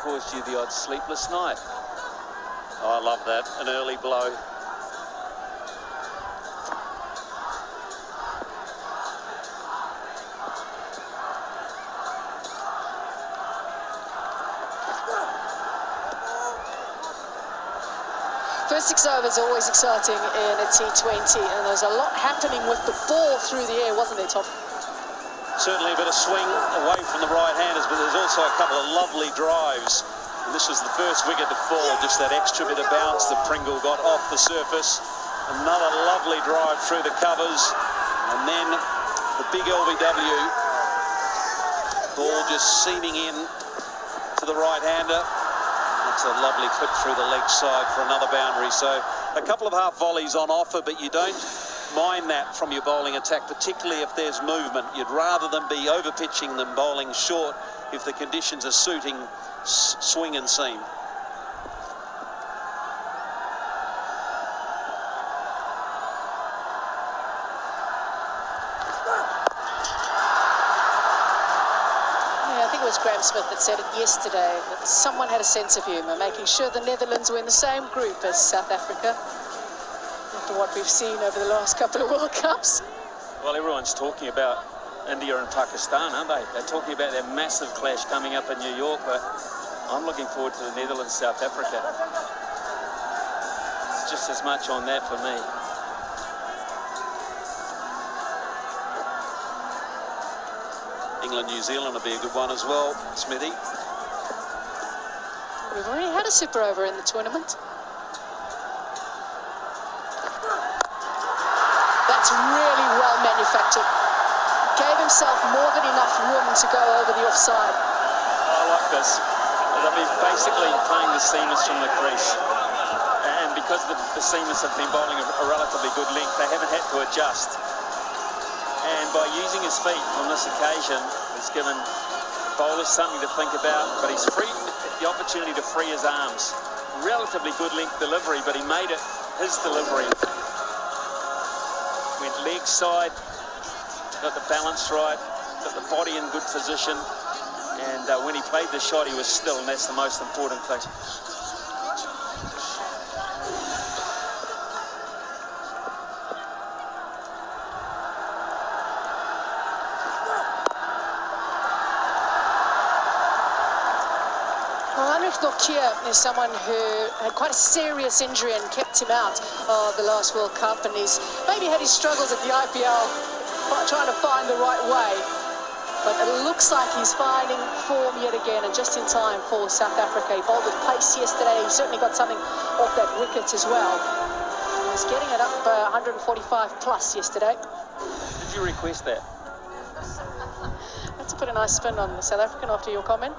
caused you the odd sleepless night. Oh, I love that, an early blow. First 6 overs are always exciting in a T20, and there's a lot happening with the ball through the air, wasn't there, Tom? Certainly a bit of swing away from the right-handers, but there's also a couple of lovely drives. And this was the first wicket to fall, just that extra bit of bounce that Pringle got off the surface. Another lovely drive through the covers, and then the big LBW ball just seaming in to the right-hander. That's a lovely clip through the leg side for another boundary. So a couple of half volleys on offer, but you don't mind that from your bowling attack, particularly if there's movement. You'd rather than be over pitching than bowling short if the conditions are suiting swing and seam. Graham Smith that said it yesterday, that someone had a sense of humour, making sure the Netherlands were in the same group as South Africa after what we've seen over the last couple of World Cups. Well, everyone's talking about India and Pakistan, aren't they? They're talking about their massive clash coming up in New York, but I'm looking forward to the Netherlands-South Africa. It's just as much on that for me. England-New Zealand will be a good one as well, Smithy. We've already had a super over in the tournament. That's really well manufactured. Gave himself more than enough room to go over the offside. I like this. They'll be basically playing the seamers from the crease. And because the seamers have been bowling a relatively good length, they haven't had to adjust. And by using his feet on this occasion, it's given bowlers something to think about, but he's free the opportunity to free his arms. Relatively good length delivery, but he made it his delivery. Went leg side, got the balance right, got the body in good position, and when he played the shot, he was still, and that's the most important thing. Nokia is someone who had quite a serious injury and kept him out of the last World Cup, and he's maybe had his struggles at the IPL trying to find the right way, but it looks like he's finding form yet again, and just in time for South Africa. He bowled with pace yesterday. He certainly got something off that wicket as well. He was getting it up 145 plus yesterday. Did you request that? Let's put a nice spin on the South African after your comment.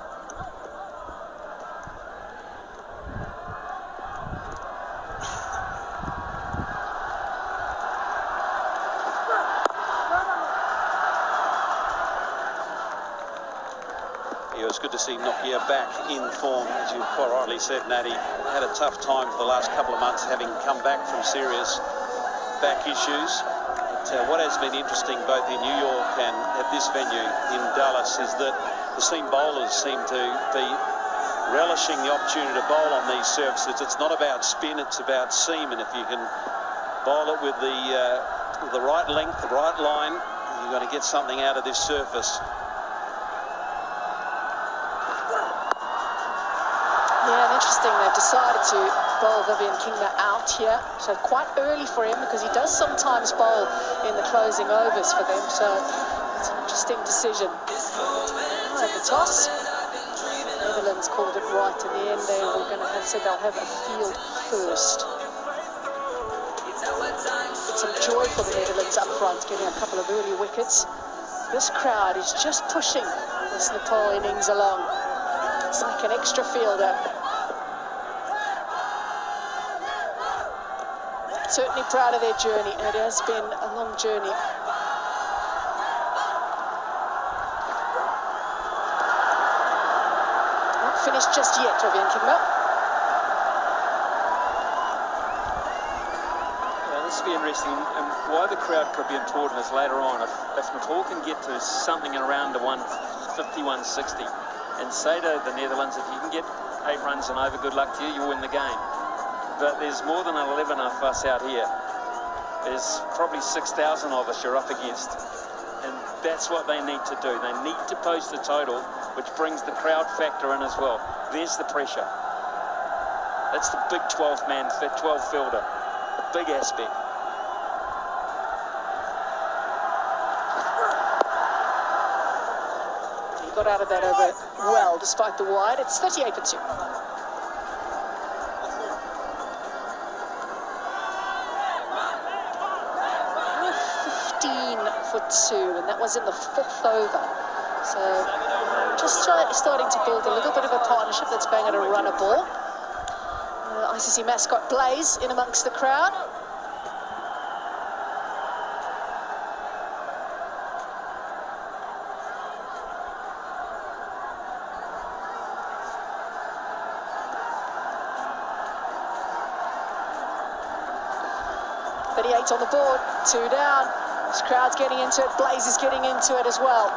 It was good to see Nokia back in form, as you quite rightly said, Natty. Had a tough time for the last couple of months, having come back from serious back issues. But what has been interesting both in New York and at this venue in Dallas is that the seam bowlers seem to be relishing the opportunity to bowl on these surfaces. It's not about spin, it's about seam, and if you can bowl it with the right length, the right line, you're going to get something out of this surface. Interesting, they've decided to bowl Vivian Kingma out here, so quite early for him because he does sometimes bowl in the closing overs for them, so it's an interesting decision. Right, the toss, Netherlands called it right in the end. They were going to have said they'll have a field first. It's some joy for the Netherlands up front, getting a couple of early wickets. This crowd is just pushing this Nepal innings along. It's like an extra fielder. Certainly proud of their journey, and it has been a long journey. Not finished just yet, Vivian Kingma. Yeah, this will be interesting, and why the crowd could be important is later on. If Nepal can get to something around the 150, 160, and say to the Netherlands, if you can get 8 runs and over, good luck to you, you win the game. But there's more than 11 of us out here. There's probably 6,000 of us you're up against. And that's what they need to do. They need to post the total, which brings the crowd factor in as well. There's the pressure. That's the big 12 fielder. A big aspect. He got out of that over well, despite the wide. It's 38 for 2. 2, and that was in the 5th over. So just starting to build a little bit of a partnership that's bang at a runner ball. ICC mascot Blaze in amongst the crowd. On the board, 2 down. This crowd's getting into it. Blaze is getting into it as well.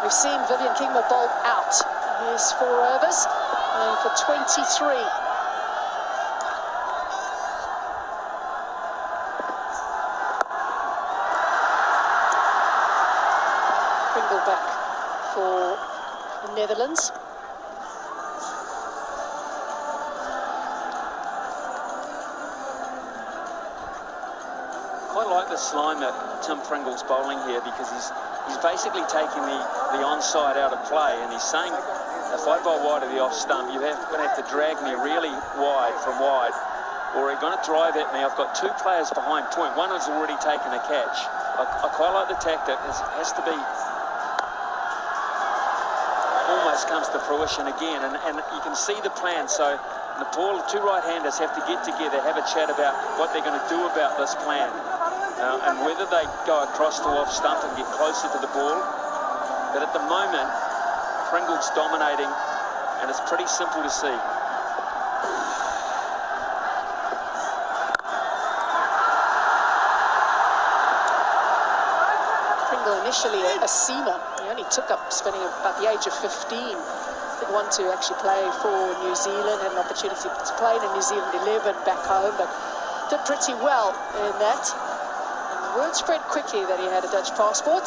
We've seen Vivian Kingma bowl out. Here's 4 overs and for 23. Pringle back for the Netherlands. I like the slime that Tim Pringle's bowling here, because he's basically taking the onside out of play, and he's saying, if I bowl wide of the off stump, you're going to have to drag me really wide from wide, or you're going to drive at me. I've got 2 players behind point. One has already taken a catch. I quite like the tactic. It has to be, almost comes to fruition again, and you can see the plan. So Nepal, 2 right-handers have to get together, have a chat about what they're going to do about this plan. And whether they go across to off stump and get closer to the ball. But at the moment, Pringle's dominating, and it's pretty simple to see. Pringle initially a seamer. He only took up spinning about the age of 15. Didn't want to actually play for New Zealand, had an opportunity to play in a New Zealand 11 back home, but did pretty well in that. Word spread quickly that he had a Dutch passport.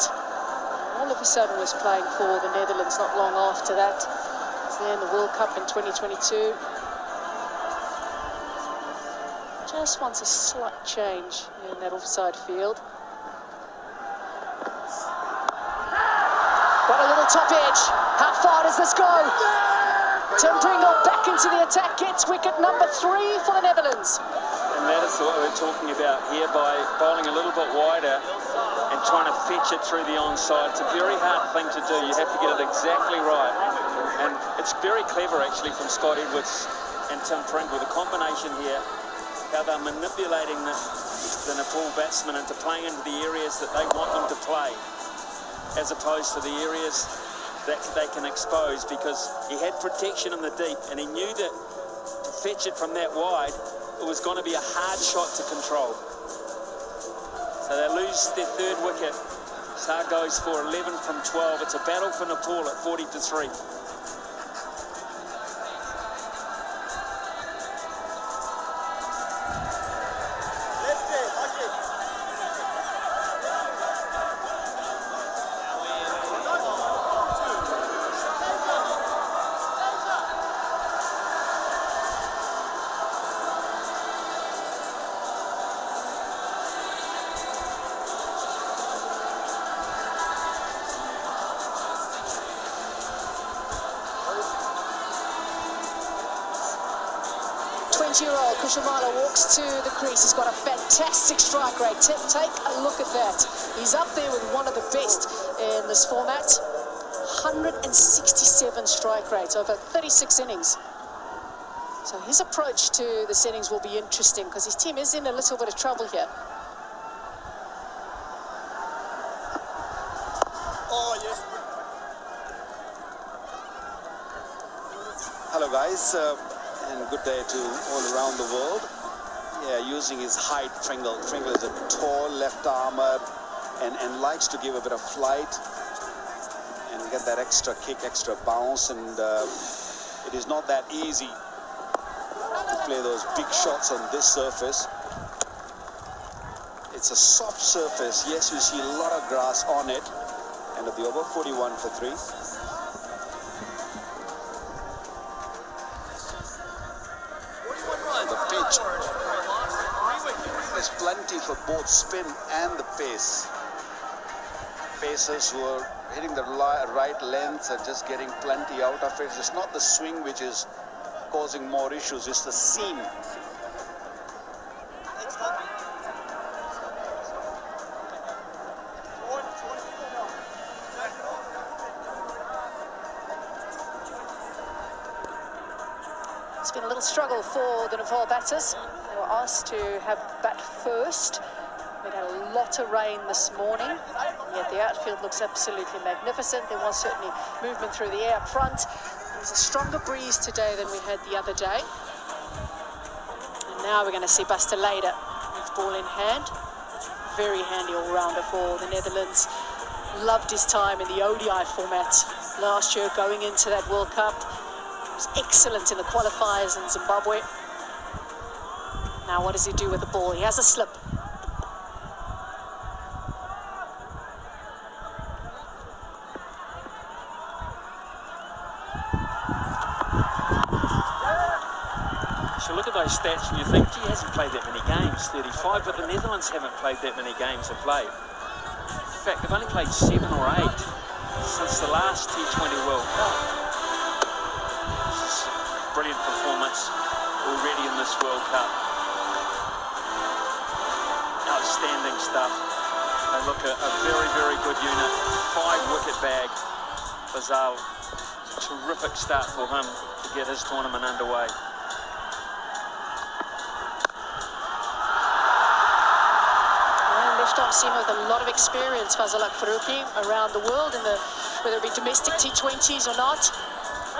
All of a sudden was playing for the Netherlands not long after that. Then the World Cup in 2022. Just wants a slight change in that offside field. Got a little top edge. How far does this go? Tim Pringle back into the attack, gets wicket number 3 for the Netherlands. And that is what we're talking about here, by bowling a little bit wider and trying to fetch it through the onside. It's a very hard thing to do. You have to get it exactly right. And it's very clever, actually, from Scott Edwards and Tim Pringle. The combination here, how they're manipulating the Nepal batsmen into playing into the areas that they want them to play, as opposed to the areas that they can expose, because he had protection in the deep, and he knew that to fetch it from that wide, it was going to be a hard shot to control. So they lose their 3rd wicket. Sar goes for 11 from 12. It's a battle for Nepal at 40-3. Year-old Kushamala walks to the crease. He's got a fantastic strike rate. Take a look at that. He's up there with one of the best in this format. 167 strike rates over 36 innings. So his approach to the settings will be interesting, because his team is in a little bit of trouble here. Oh, yes. Hello, guys. And good day to all around the world. Yeah, using his height, Pringle is a tall left armer and likes to give a bit of flight. and get that extra kick, extra bounce, and it is not that easy to play those big shots on this surface. It's a soft surface. Yes, we see a lot of grass on it. End of the over, 41 for 3. The pitch. There's plenty for both spin and the pace. Pacers who are hitting the right length are just getting plenty out of it. It's not the swing which is causing more issues, it's the seam. It's been a little struggle for the Nepal batters. They were asked to have bat first. We've had a lot of rain this morning, yet the outfield looks absolutely magnificent. There was certainly movement through the air up front. There's a stronger breeze today than we had the other day. And now we're going to see Buster Lader with ball in hand. Very handy all-rounder for the Netherlands. Loved his time in the ODI format last year going into that World Cup. He was excellent in the qualifiers in Zimbabwe. Now what does he do with the ball? He has a slip. So look at those stats and you think, gee, he hasn't played that many games, 35, but the Netherlands haven't played that many games of play. In fact, they've only played 7 or 8 since the last T20 World Cup. Brilliant performance already in this World Cup. Outstanding stuff. They look a very, very good unit. 5-wicket bag. Bazal, terrific start for him to get his tournament underway. Left-arm seamer with a lot of experience, Fazal Faruqi, around the world, in the whether it be domestic T20s or not.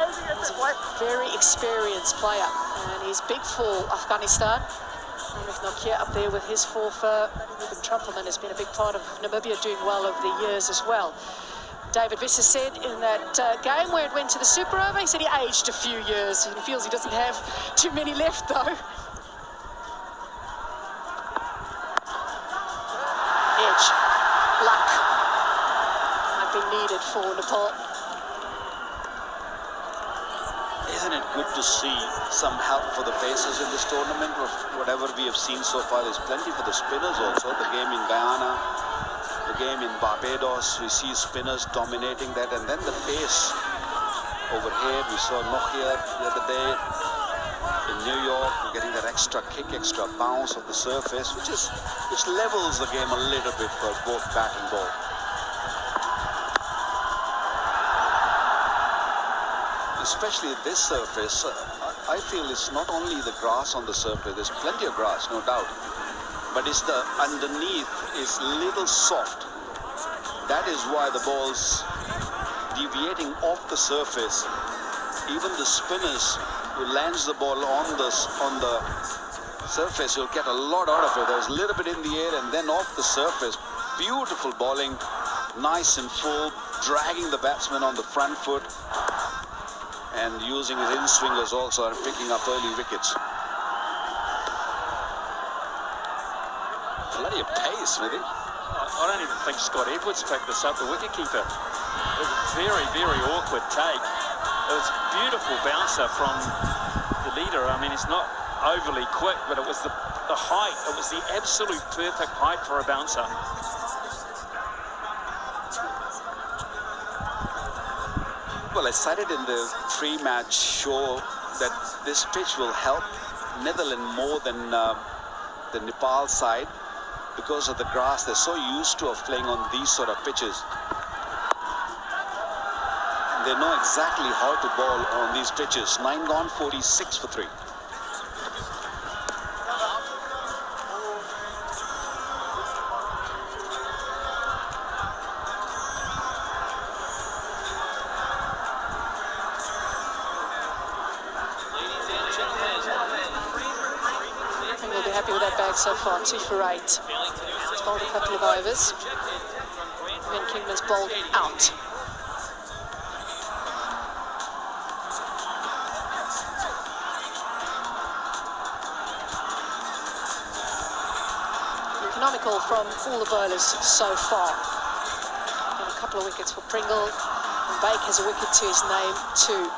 He's a very experienced player, and he's big for Afghanistan. And with Nokia up there with his forfer, Ruben Trumpelman has been a big part of Namibia doing well over the years as well. David Visser said in that game where it went to the Super Over, he said he aged a few years, and he feels he doesn't have too many left though. Edge, luck might be needed for Nepal. Isn't it good to see some help for the pacers in this tournament? Whatever we have seen so far, there's plenty for the spinners also. The game in Guyana, the game in Barbados, we see spinners dominating that, and then the pace over here. We saw Nokia the other day in New York, getting that extra kick, extra bounce of the surface, which levels the game a little bit for both bat and ball. Especially this surface, I feel it's not only the grass on the surface, there's plenty of grass, no doubt, but it's the underneath is little soft. That is why the ball's deviating off the surface. Even the spinners who lands the ball on the surface, you'll get a lot out of it. There's a little bit in the air and then off the surface. Beautiful bowling, nice and full, dragging the batsman on the front foot, and using his in-swingers also and picking up early wickets. Plenty of pace, Smithy. I don't even think Scott Edwards picked this up, the wicketkeeper. It was a very, very awkward take. It was a beautiful bouncer from the leader. I mean, it's not overly quick, but it was the height. It was the absolute perfect height for a bouncer. Well, I cited in the pre-match show that this pitch will help Netherlands more than the Nepal side because of the grass. They're so used to playing on these sort of pitches. They know exactly how to bowl on these pitches. 9 gone, 46 for 3. So far, 2 for 8. He's bowled a couple of overs. Ben Kingman's bowled out. technical from all the bowlers so far. Got a couple of wickets for Pringle, and Bake has a wicket to his name too.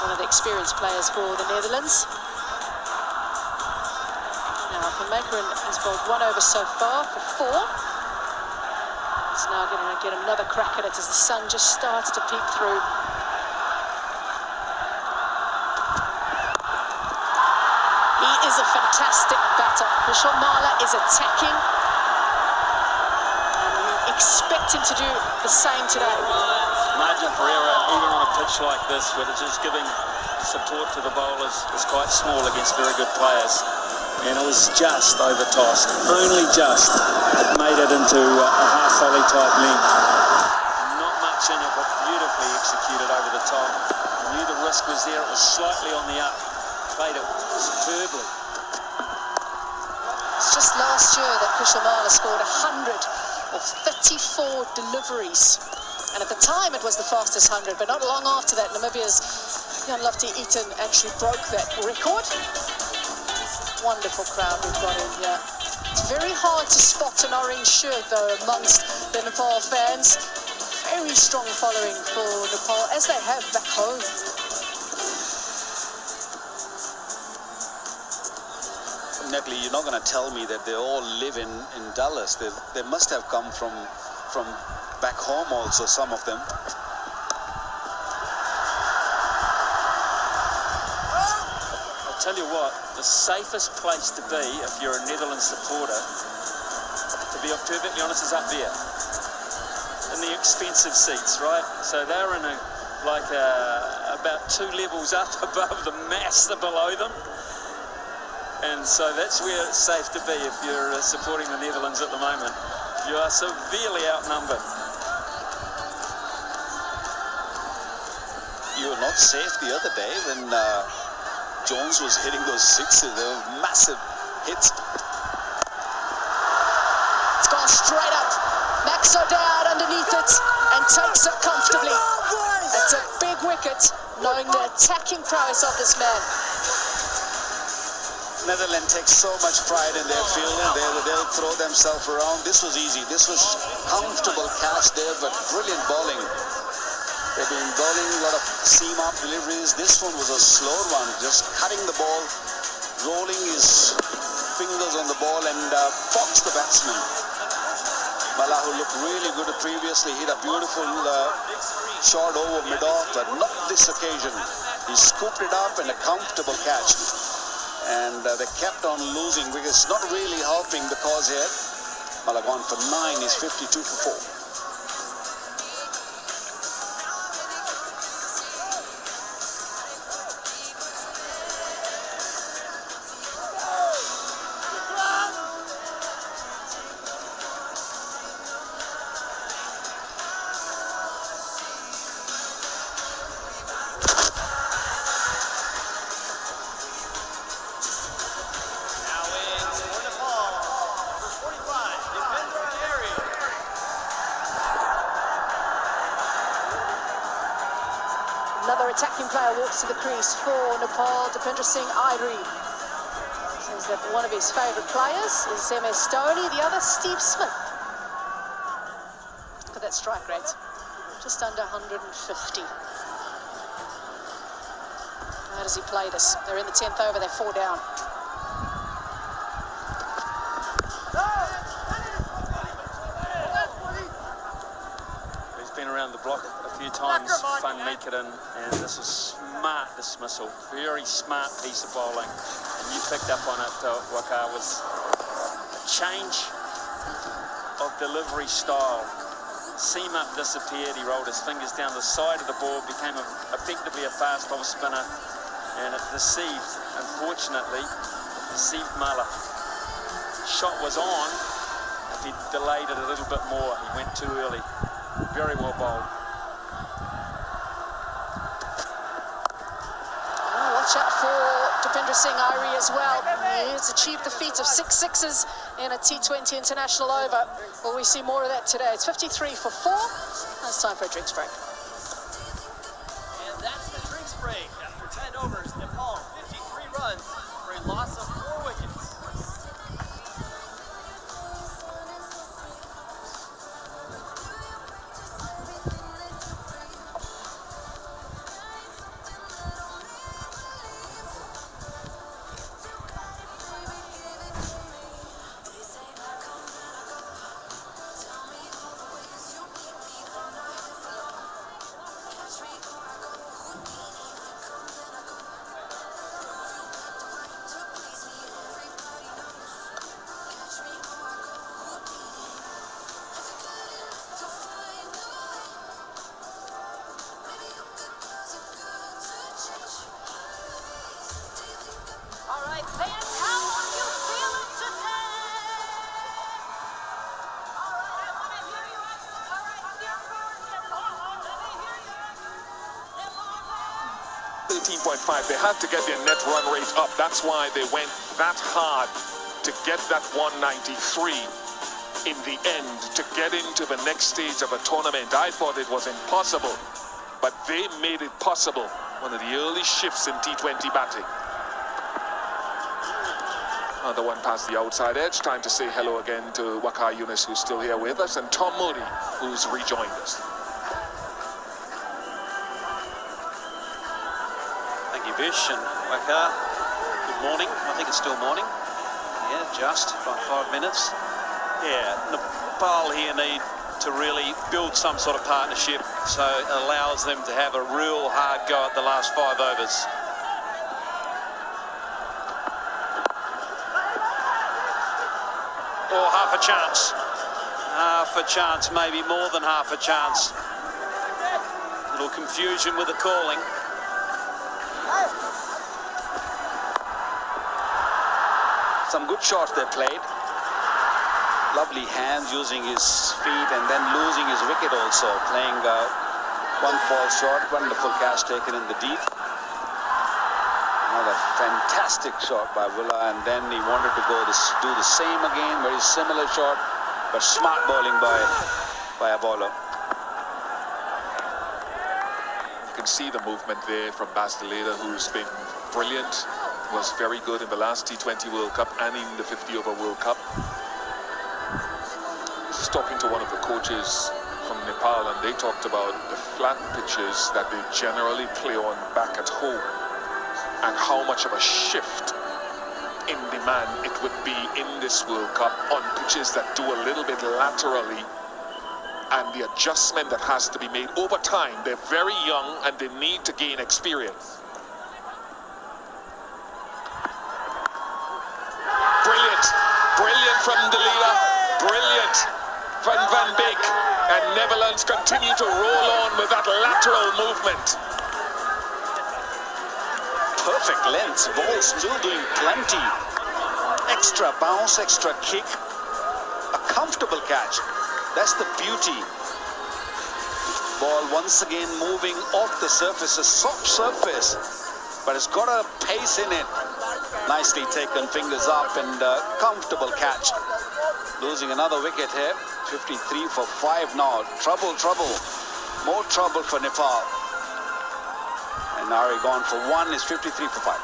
One of the experienced players for the Netherlands. Now, Van Meekeren has bowled 1 over so far for 4. He's now going to get another crack at it as the sun just starts to peek through. He is a fantastic batter. Kushal Mala is attacking. And you expect him to do the same today. Margin for error, even on a pitch like this, where it's just giving support to the bowlers, is quite small against very good players. And it was just over-tossed, only just. It made it into a half volley type length. Not much in it, but beautifully executed over the top. I knew the risk was there, it was slightly on the up. Played it superbly. It's just last year that Kushal Mala scored 100 of 34 deliveries. And at the time, it was the fastest 100, but not long after that, Namibia's Jan Lufty Eaton actually broke that record. Wonderful crowd we've got in here. It's very hard to spot an orange shirt, though, amongst the Nepal fans. Very strong following for Nepal, as they have back home. Definitely, you're not going to tell me that they all live in Dallas. They must have come from back home also, some of them. I'll tell you what, the safest place to be if you're a Netherlands supporter, to be perfectly honest, is up there. In the expensive seats, right? So they're in about 2 levels up above the mass below them. And so that's where it's safe to be if you're supporting the Netherlands at the moment. You are severely outnumbered. You were not safe the other day when Jones was hitting those sixes. They were massive hits. It's gone straight up. Max O'Dowd underneath it and takes it comfortably. It's a big wicket, knowing the attacking prowess of this man. Netherlands takes so much pride in their fielding. They'll throw themselves around. This was easy. This was comfortable catch there, but brilliant bowling. They've been bowling a lot of seam-up deliveries. This one was a slow one, just cutting the ball, rolling his fingers on the ball, and foxed the batsman. Mala, who looked really good previously, hit a beautiful shot over mid-off, but not this occasion. He scooped it up and a comfortable catch. And they kept on losing because it's not really helping the cause here. Mala gone for 9, he's 52 for 4. Another attacking player walks to the crease for Nepal, Dipendra Singh Airi. Says that one of his favourite players is MS Stoney, the other Steve Smith. Look at that strike rate, just under 150. How does he play this? They're in the 10th over, they're 4 down. He's been around the block a few times, Van Meekeren, and this is smart dismissal, very smart piece of bowling. And you picked up on it, Waka, was a change of delivery style. Seam up disappeared, he rolled his fingers down the side of the ball, became effectively a fast off spinner, and it deceived, unfortunately, deceived Mala. Shot was on, if he delayed it a little bit more, he went too early. Very well bowled. Watch out for Dipendra Singh Airi as well. He has achieved the feat of 6 sixes in a T20 international over. Will we see more of that today? It's 53 for 4. Now it's time for a drinks break. And that's the drinks break. After 10 overs, Nepal 53 runs for a loss of 4 wickets. They had to get their net run rate up. That's why they went that hard to get that 193 in the end, to get into the next stage of a tournament. I thought it was impossible, but they made it possible. One of the early shifts in T20 batting. Another one past the outside edge. Time to say hello again to Waqar Younis, who's still here with us, and Tom Moody, who's rejoined us. Bish and Waqar, good morning. I think it's still morning. Yeah, just by 5 minutes. Yeah, Nepal here need to really build some sort of partnership so it allows them to have a real hard go at the last 5 overs. Or half a chance. Half a chance, maybe more than half a chance. Little confusion with the calling. Some good shots they played. Lovely hands, using his feet and then losing his wicket also. Playing one false shot, wonderful catch taken in the deep. Another fantastic shot by Villa, and then he wanted to do the same again, very similar shot, but smart bowling by a bowler. You can see the movement there from Bas de Leede, who's been brilliant. Was very good in the last T20 World Cup and in the 50-over World Cup. Just talking to one of the coaches from Nepal, and they talked about the flat pitches that they generally play on back at home and how much of a shift in demand it would be in this World Cup on pitches that do a little bit laterally, and the adjustment that has to be made over time. They're very young and they need to gain experience. Brilliant from de Leede, brilliant from Van Beek, and Netherlands continue to roll on with that lateral movement. Perfect length, ball still doing plenty. Extra bounce, extra kick, a comfortable catch. That's the beauty. Ball once again moving off the surface, a soft surface, but it's got a pace in it. Nicely taken, fingers up, and comfortable catch. Losing another wicket here. 53 for 5 now. Trouble. More trouble for Nepal. And now he gone for 1, is 53 for 5.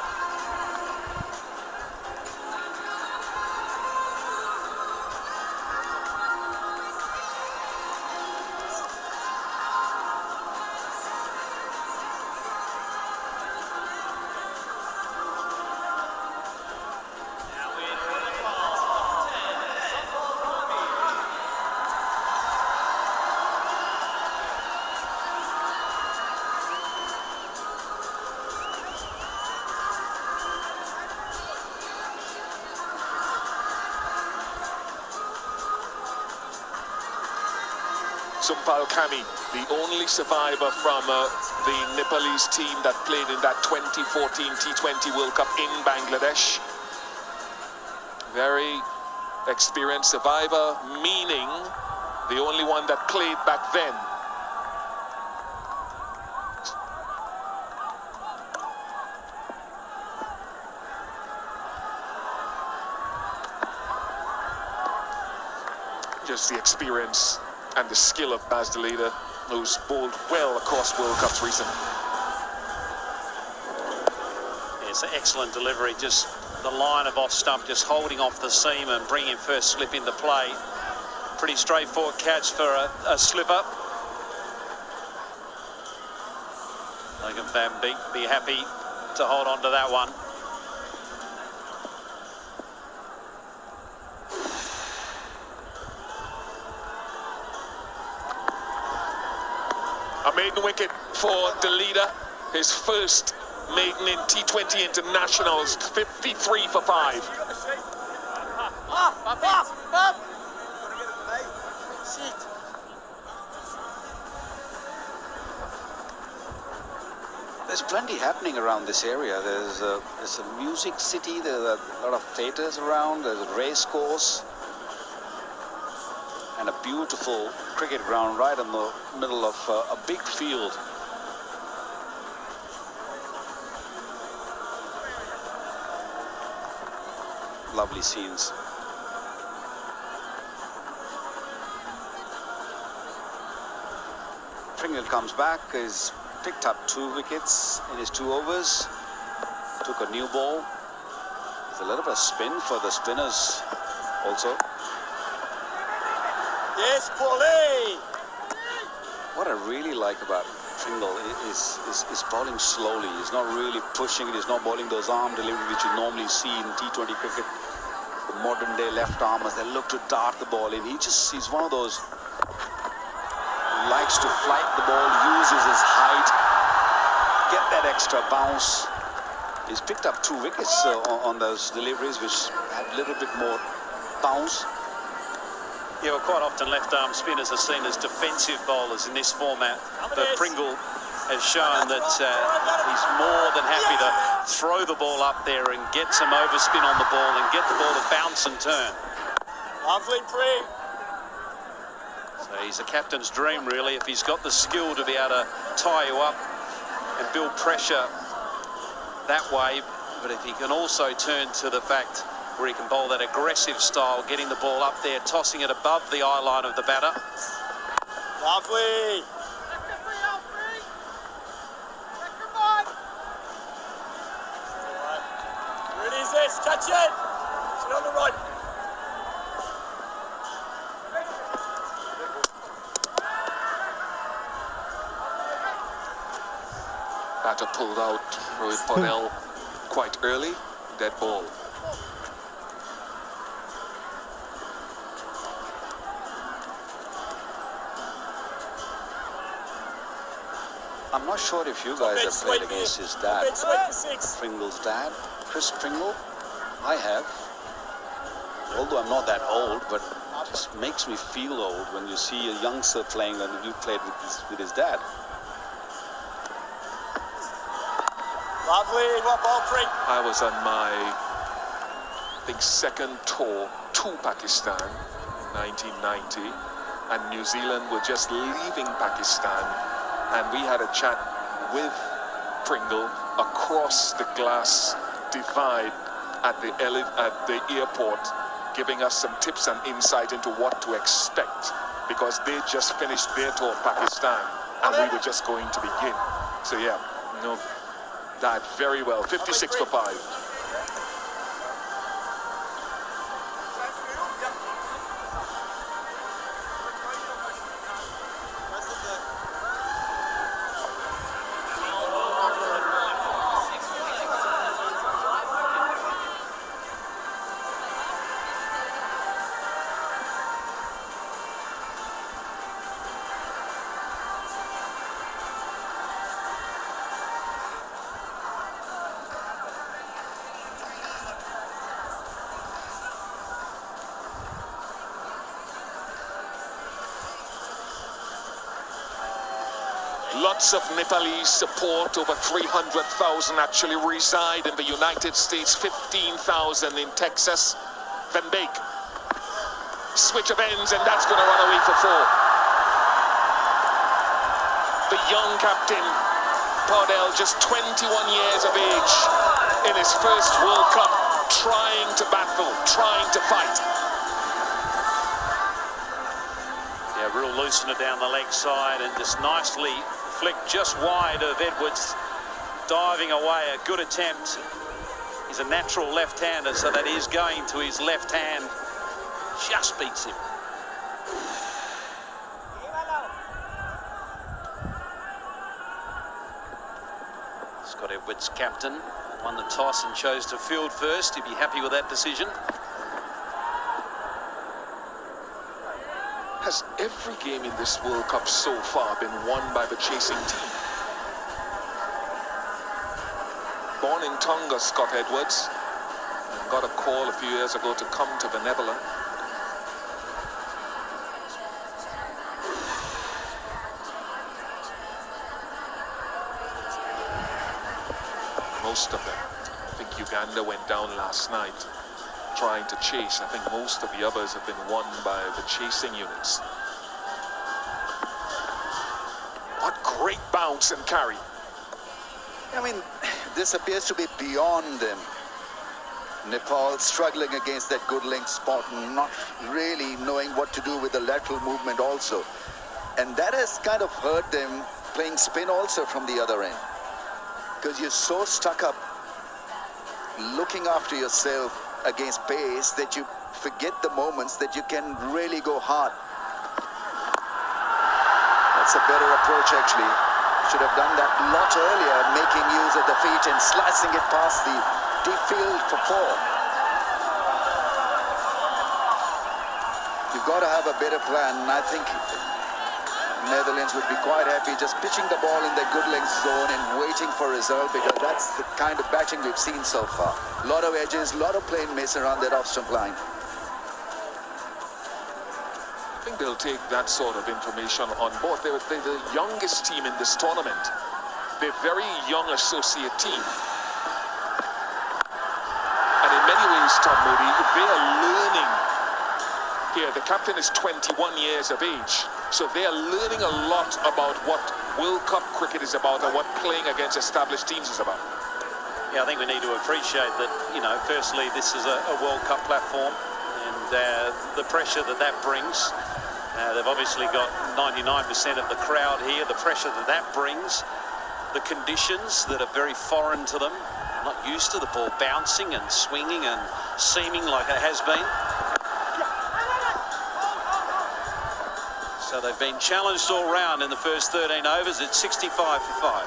Sumpal Kami, the only survivor from the Nepalese team that played in that 2014 T20 World Cup in Bangladesh. Very experienced survivor, meaning the only one that played back then. Just the experience and the skill of Bas de Leede, who's bowled well across World Cups recently. It's an excellent delivery, just the line of off stump, just holding off the seam and bringing first slip into play. Pretty straightforward catch for a slipper. I think Van Beek be happy to hold on to that one. A maiden wicket for de Leede, his first maiden in T20 internationals, 53 for 5. There's plenty happening around this area. There's a music city. There's a lot of theatres around. There's a race course. And a beautiful cricket ground right in the middle of a big field. Lovely scenes. Pringle comes back, he's picked up 2 wickets in his 2 overs. Took a new ball. There's a little bit of spin for the spinners also. Yes, Paulie! What I really like about Pringle is bowling slowly. He's not really pushing it. He's not bowling those arm deliveries which you normally see in T20 cricket. The modern day left armers, they look to dart the ball in. He's one of those who likes to flight the ball, uses his height, get that extra bounce. He's picked up 2 wickets on those deliveries which had a little bit more bounce. Yeah, well, quite often left-arm spinners are seen as defensive bowlers in this format, but Pringle has shown that he's more than happy to throw the ball up there and get some overspin on the ball and get the ball to bounce and turn. Lovely, Pring. So he's a captain's dream, really, if he's got the skill to be able to tie you up and build pressure that way. But if he can also turn to the fact where he can bowl that aggressive style, getting the ball up there, tossing it above the eye line of the batter. Lovely. Where it is this? Catch it. Sit on the right. Batter pulled out Rohit Patel quite early. Dead ball. I'm not sure if you guys have played against his dad, Pringle's dad, Chris Pringle. I have. Although I'm not that old, but it just makes me feel old when you see a youngster playing and you played with his dad. Lovely, what ball, Pring? I was on my, I think, 2nd tour to Pakistan in 1990, and New Zealand were just leaving Pakistan, and we had a chat with Pringle across the glass divide at the airport, giving us some tips and insight into what to expect, because they just finished their tour of Pakistan, and we were just going to begin. So yeah, no. That very well. 56 for 5. Lots of Nepalese support. Over 300,000 actually reside in the United States, 15,000 in Texas. Van Beek, switch of ends, and that's going to run away for 4. The young captain, Paudel, just 21 years of age, in his first World Cup, trying to battle, trying to fight. Yeah, real loosener down the leg side and just nicely flicked just wide of Edwards, diving away. A good attempt. He's a natural left-hander, so that is going to his left hand. Just beats him. Scott Edwards, captain, won the toss and chose to field first. He'd be happy with that decision. Has every game in this World Cup so far been won by the chasing team? Born in Tonga, Scott Edwards, and got a call a few years ago to come to the Netherlands. most of them. I think Uganda went down last night trying to chase. I think most of the others have been won by the chasing units. What great bounce and carry. I mean, this appears to be beyond them. Nepal struggling against that good length spot and not really knowing what to do with the lateral movement also. And that has kind of hurt them playing spin also from the other end. Because you're so stuck up looking after yourself against pace that you forget the moments that you can really go hard. That's a better approach actually. Should have done that a lot earlier, making use of the feet and slicing it past the deep field for 4. You've got to have a better plan, and I think Netherlands would be quite happy just pitching the ball in the good length zone and waiting for a result, because that's the kind of batting we've seen so far. A lot of edges, a lot of plain miss around that off-stump line. I think they'll take that sort of information on board. They're the youngest team in this tournament. They're a very young associate team. And in many ways, Tom Moody, they are learning here. The captain is 21 years of age. So they are learning a lot about what World Cup cricket is about and what playing against established teams is about. Yeah, I think we need to appreciate that, you know, firstly, this is a World Cup platform, and the pressure that that brings. They've obviously got 99% of the crowd here. The pressure that that brings, the conditions that are very foreign to them, not used to the ball bouncing and swinging and seaming like it has been. So they've been challenged all round in the first 13 overs. It's 65 for 5.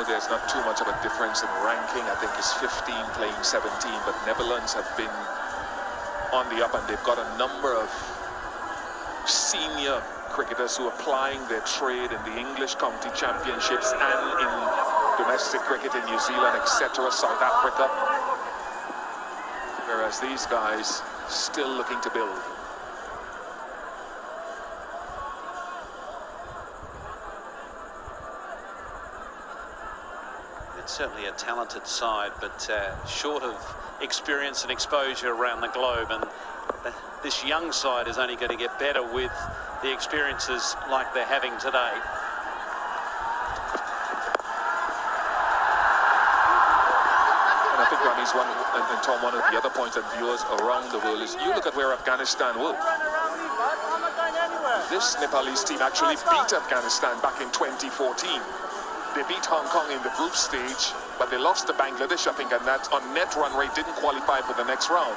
There's not too much of a difference in ranking. I think it's 15 playing 17, but Netherlands have been on the up, and they've got a number of senior cricketers who are plying their trade in the English County Championships and in domestic cricket in New Zealand, etc., South Africa. Whereas these guys still looking to build. Certainly a talented side, but short of experience and exposure around the globe, and this young side is only going to get better with the experiences like they're having today. And I think, Rami's one, and Tom, one of the other points that viewers around the world is, you look at where Afghanistan were. This Nepalese team actually beat Afghanistan back in 2014. They beat Hong Kong in the group stage, but they lost to Bangladesh, I think, and that on net run rate didn't qualify for the next round.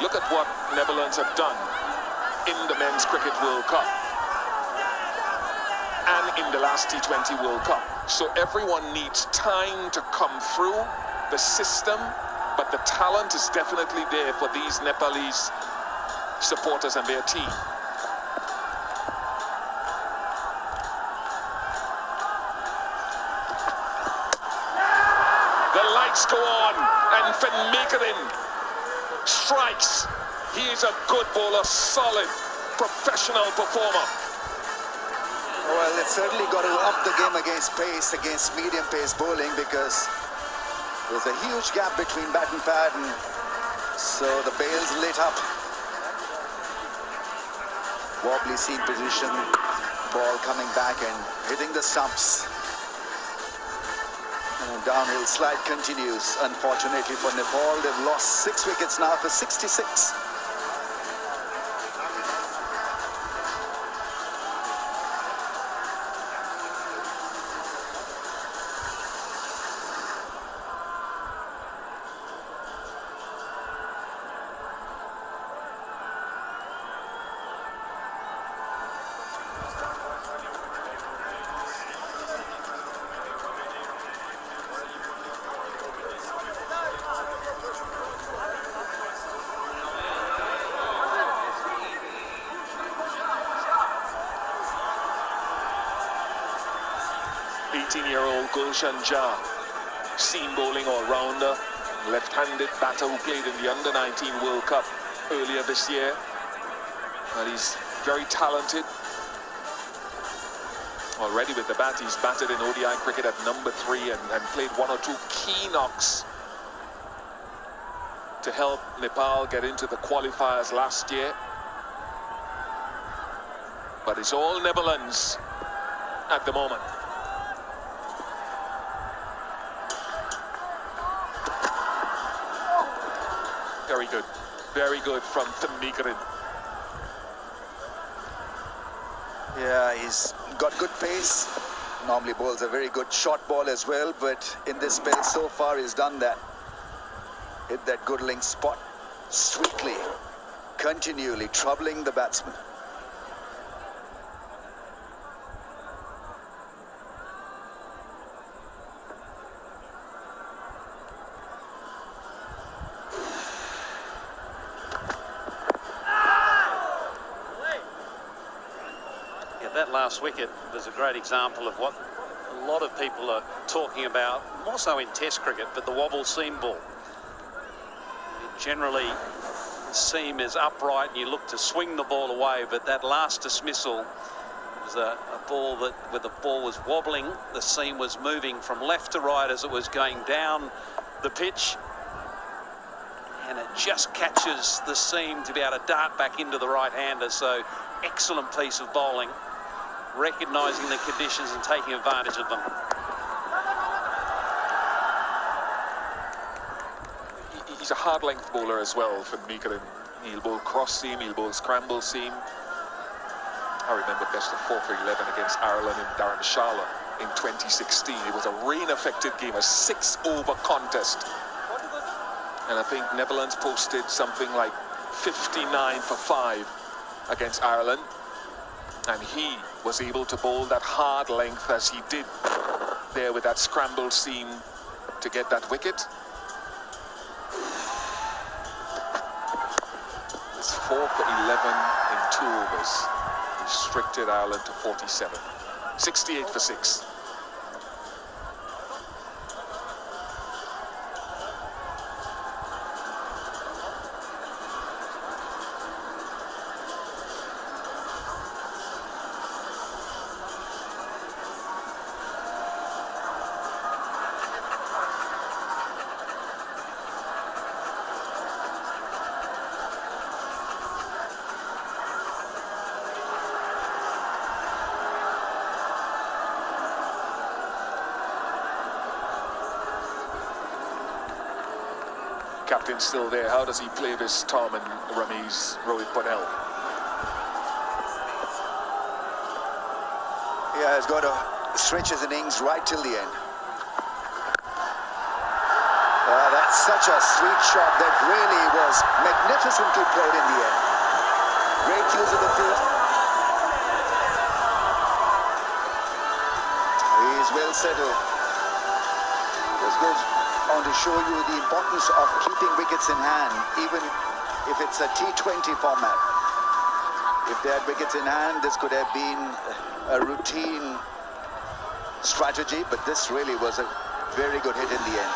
Look at what Netherlands have done in the Men's Cricket World Cup and in the last T20 World Cup. So everyone needs time to come through the system, but the talent is definitely there for these Nepalese supporters and their team. Go on, and Van Meekeren strikes. He is a good bowler, solid, professional performer. Well, they've certainly got to up the game against pace, against medium pace bowling, because there's a huge gap between bat and pad, and so the bail's lit up. Wobbly seam position, ball coming back and hitting the stumps. Downhill slide continues. Unfortunately for Nepal, they've lost 6 wickets now for 66. Gulshan Jah, seam bowling all-rounder, left-handed batter who played in the Under-19 World Cup earlier this year. And he's very talented, Already with the bat, he's batted in ODI cricket at number 3 and played 1 or 2 key knocks to help Nepal get into the qualifiers last year. But it's all Netherlands at the moment. Very good from Temigrin. Yeah, he's got good pace. Normally bowls a very good short ball as well, but in this spell so far he's done that. Hit that good link spot sweetly, continually troubling the batsman. That last wicket was a great example of what a lot of people are talking about, more so in Test cricket, but the wobble seam ball. Generally, the seam is upright and you look to swing the ball away, but that last dismissal was a ball that, where the ball was wobbling, the seam was moving from left to right as it was going down the pitch, and it just catches the seam to be able to dart back into the right-hander. So excellent piece of bowling, recognising the conditions and taking advantage of them. He's a hard length bowler as well for Mikarin. He'll bowl cross seam, he'll bowl scramble seam. I remember best of 4 for 11 against Ireland in Dharamshala in 2016. It was a rain-affected game, a 6-over contest. And I think Netherlands posted something like 59 for 5 against Ireland. And he was able to bowl that hard length as he did there with that scrambled seam to get that wicket. It's 4 for 11 in 2 overs. Restricted Ireland to 47. 68 for 6. Captain still there. How does he play this Tom and Ramiz Rohit Patel? Yeah, he's got to stretch his innings right till the end. That's such a sweet shot that really was magnificently played in the end. Great use of the field. He's well settled. This goes on to show you the importance of keeping wickets in hand, even if it's a T20 format. If they had wickets in hand, this could have been a routine strategy, but this really was a very good hit in the end.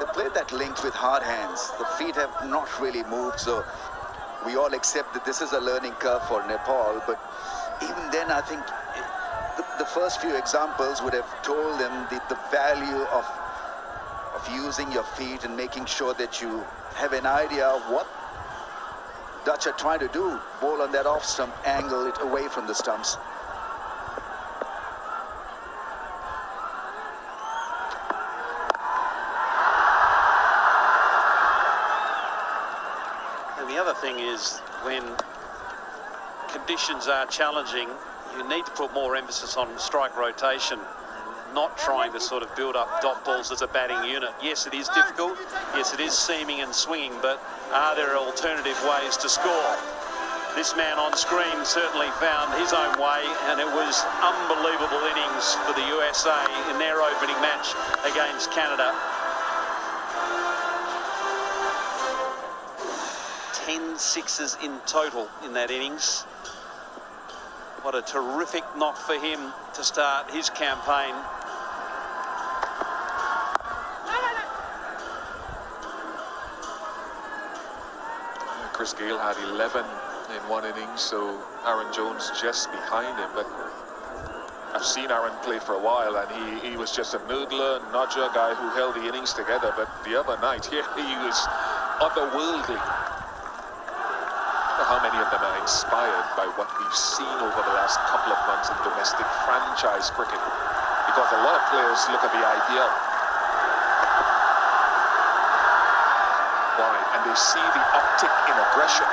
They played that length with hard hands. The feet have not really moved, so we all accept that this is a learning curve for Nepal, but even then I think the first few examples would have told them the value of using your feet and making sure that you have an idea of what Dutch are trying to do. Bowl on that off stump, angle it away from the stumps. And the other thing is, when conditions are challenging, you need to put more emphasis on strike rotation, not trying to sort of build up dot balls as a batting unit. Yes, it is difficult. Yes, it is seaming and swinging, but are there alternative ways to score? This man on screen certainly found his own way, and it was unbelievable innings for the USA in their opening match against Canada. 10 sixes in total in that innings. What a terrific knock for him to start his campaign. Chris Gayle had 11 in one inning, so Aaron Jones just behind him. But I've seen Aaron play for a while, and he was just a noodler, nudger guy who held the innings together. But the other night, he was otherworldly. How many of them are inspired by what we've seen over the last couple of months in domestic franchise cricket? Because a lot of players look at the IPL. Why? And they see the uptick in aggression.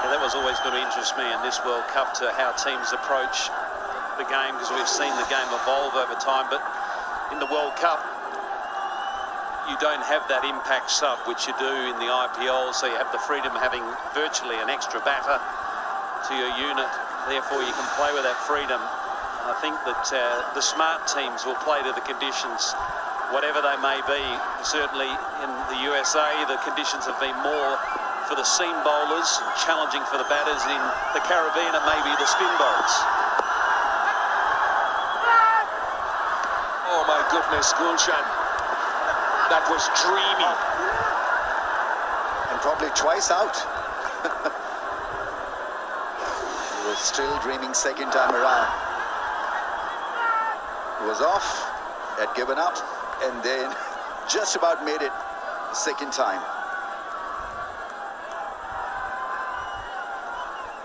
Yeah, that was always going to interest me in this World Cup, to how teams approach the game, because we've seen the game evolve over time. But in the World Cup, you don't have that impact sub, which you do in the IPL, so you have the freedom of having virtually an extra batter to your unit. Therefore, you can play with that freedom. And I think that the smart teams will play to the conditions, whatever they may be. Certainly in the USA, the conditions have been more for the seam bowlers, and challenging for the batters. In the Caribbean, it may be the spin bowlers. Oh my goodness, Gulshan. That was dreamy. And probably twice out. He was still dreaming second time around. He was off, had given up, and then just about made it the second time.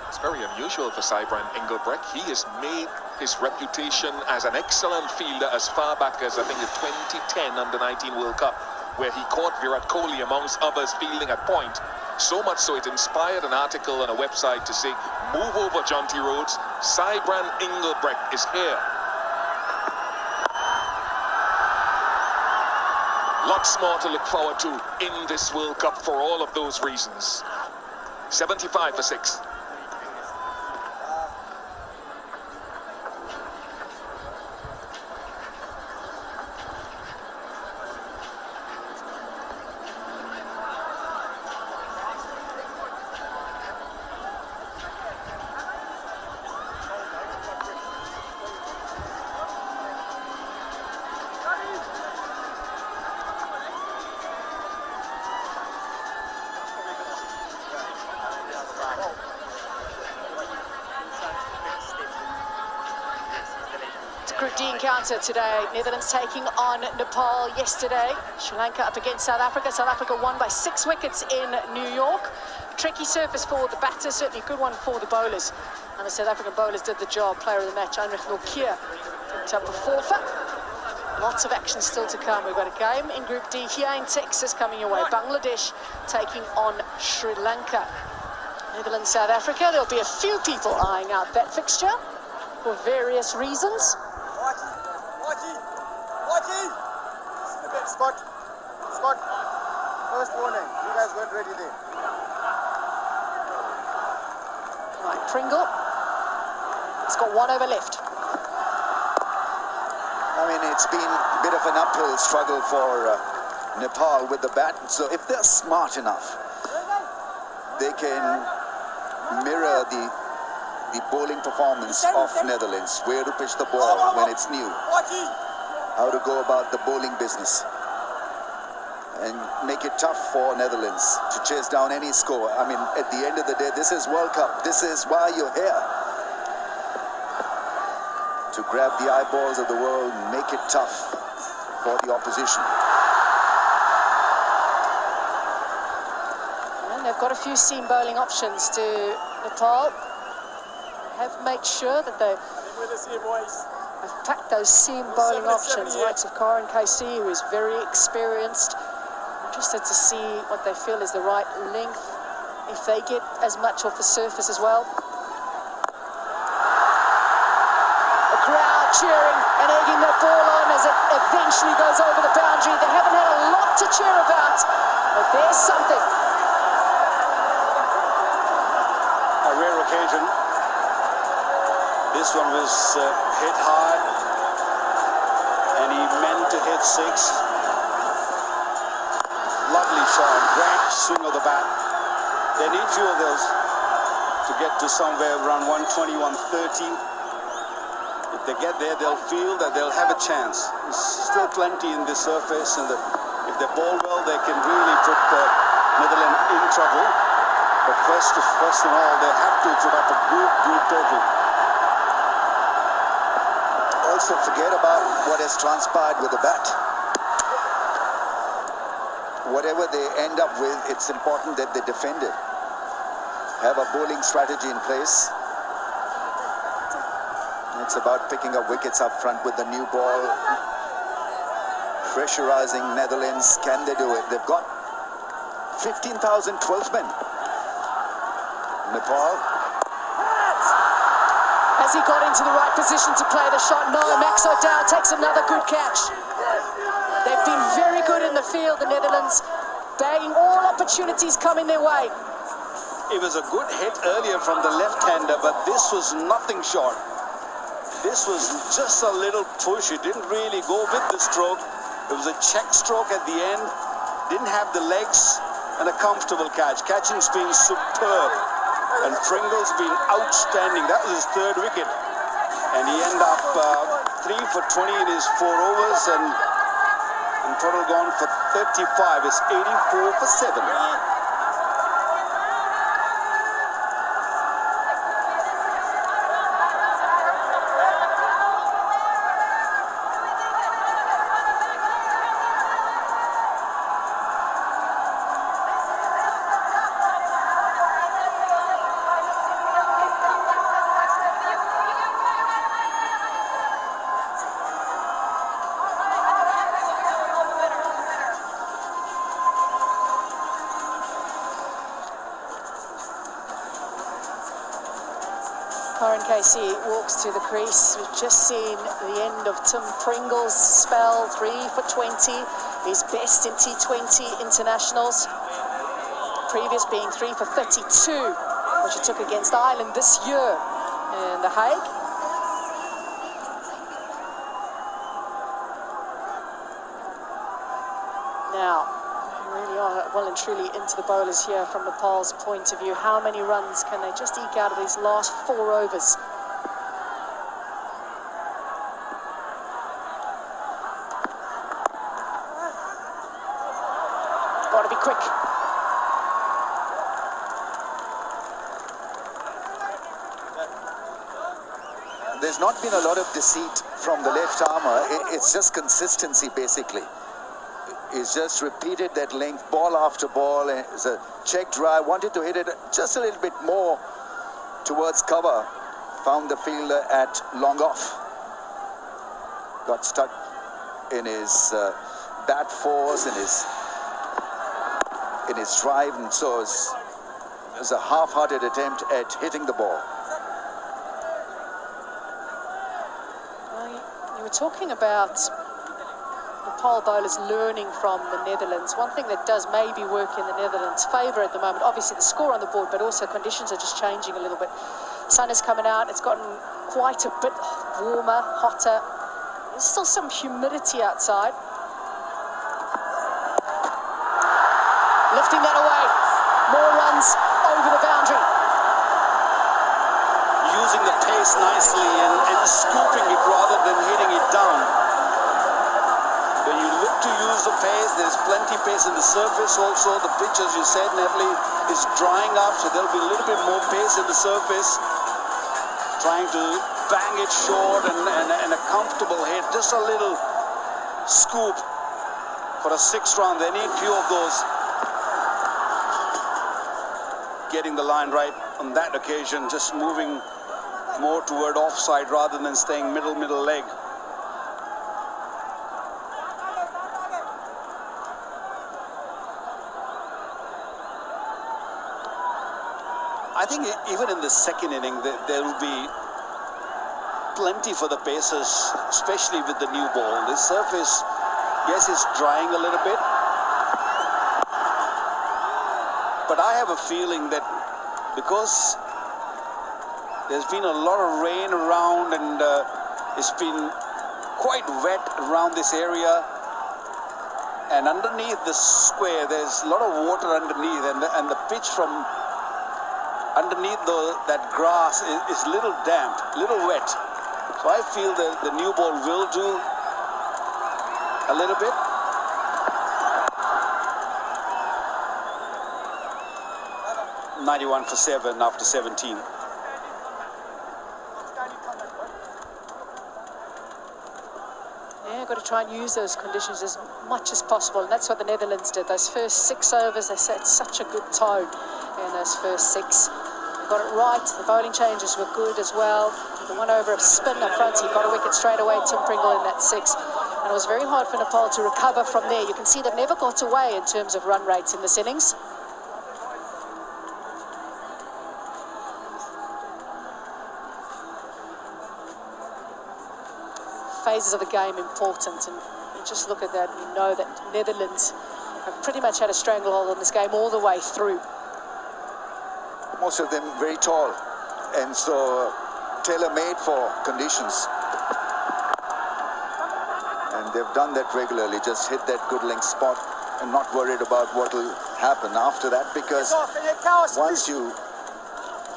It's very unusual for Cybran Engelbrecht. He has made his reputation as an excellent fielder as far back as, I think, the 2010 Under-19 World Cup, where he caught Virat Kohli, amongst others, fielding at point. So much so it inspired an article on a website to say, "Move over, Jonty Rhodes. Cybran Engelbrecht is here." Lots more to look forward to in this World Cup for all of those reasons. 75 for 6. Group D encounter today. Netherlands taking on Nepal yesterday. Sri Lanka up against South Africa. South Africa won by 6 wickets in New York. Tricky surface for the batters, certainly a good one for the bowlers. And the South African bowlers did the job. Player of the match, Heinrich Nortje, picked up a forfeit. Lots of action still to come. We've got a game in Group D here in Texas coming your way. Bangladesh taking on Sri Lanka. Netherlands, South Africa. There'll be a few people eyeing out that fixture for various reasons. Scott, first warning, you guys weren't ready there. Right, Pringle. He's got 1 over left. I mean, it's been a bit of an uphill struggle for Nepal with the bat. So if they're smart enough, they can mirror the bowling performance of Netherlands. Where to pitch the ball when it's new. How to go about the bowling business. And make it tough for Netherlands to chase down any score. I mean, at the end of the day, this is World Cup. This is why you're here. To grab the eyeballs of the world and make it tough for the opposition. And they've got a few seam bowling options to Nepal. Have made sure that they have packed those seam bowling options. Likes of Karan KC, who is very experienced. Interested to see what they feel is the right length, if they get as much off the surface as well. The crowd cheering and egging that ball on as it eventually goes over the boundary. They haven't had a lot to cheer about, but there's something. A rare occasion. This one was hit hard, and he meant to hit 6. Lovely shot, great swing of the bat. They need few of those to get to somewhere around 120, 130. If they get there, they'll feel that they'll have a chance. There's still plenty in the surface, and if they bowl well, they can really put Netherlands in trouble. But first and all, they have to put up a good total. Also, forget about what has transpired with the bat. Whatever they end up with, it's important that they defend it. Have a bowling strategy in place. It's about picking up wickets up front with the new ball. Pressurizing Netherlands. Can they do it? They've got 15,000 12 men. Nepal. Has he got into the right position to play the shot? No, Max O'Dowd takes another good catch. They've been very good in the field, the Netherlands, bagging all opportunities coming their way. It was a good hit earlier from the left-hander, but this was nothing short. This was just a little push. It didn't really go with the stroke. It was a check stroke at the end. Didn't have the legs, and a comfortable catch. Catching's been superb. And Pringle's been outstanding. That was his third wicket. And he ended up 3 for 20 in his 4 overs, and in total gone for 35. It's 84 for 7. Casey walks to the crease. We've just seen the end of Tim Pringle's spell, 3 for 20, his best in T20 internationals. Previous being 3 for 32, which he took against Ireland this year in The Hague. Now, we really are well and truly into the bowlers here from Nepal's point of view. How many runs can they just eke out of these last 4 overs? Got to be quick. There's not been a lot of deceit from the left armour. It's just consistency, basically. He's just repeated that length, ball after ball. It's a check drive. Wanted to hit it just a little bit more towards cover. Found the fielder at long off. Got stuck in his bat force, in his drive, and so it was a half-hearted attempt at hitting the ball. Well, you were talking about Nepal bowlers learning from the Netherlands. One thing that does maybe work in the Netherlands' favour at the moment, obviously the score on the board, but also conditions are just changing a little bit. Sun is coming out. It's gotten quite a bit warmer, hotter. There's still some humidity outside. Lifting that away. More runs over the boundary. Using the pace nicely and scooping it rather than hitting it down. When you look to use the pace, there's plenty pace in the surface also. The pitch, as you said, Natalie, is drying up, so there'll be a little bit more pace in the surface. Trying to bang it short and a comfortable hit. Just a little scoop for a 6th round. They need few of those. Getting the line right on that occasion, just moving more toward offside rather than staying middle leg. I think even in the second inning, there will be plenty for the Pacers, especially with the new ball. The surface, yes, is drying a little bit. But I have a feeling that because there's been a lot of rain around and it's been quite wet around this area, and underneath the square there's a lot of water underneath, and the pitch from underneath that grass is a little damp, a little wet. So I feel that the new ball will do a little bit. 91 for 7 after 17. Yeah, got to try and use those conditions as much as possible, and that's what the Netherlands did. Those first 6 overs, they set such a good tone in those first 6. They got it right. The bowling changes were good as well. The 1 over of spin up front, he got a wicket straight away, Tim Pringle, in that 6. And it was very hard for Nepal to recover from there. You can see they've never got away in terms of run rates in this innings. Phases of the game important, and you just look at that and you know that Netherlands have pretty much had a stranglehold on this game all the way through. Most of them very tall, and so tailor-made for conditions. And they've done that regularly, just hit that good length spot and not worried about what will happen after that, because once you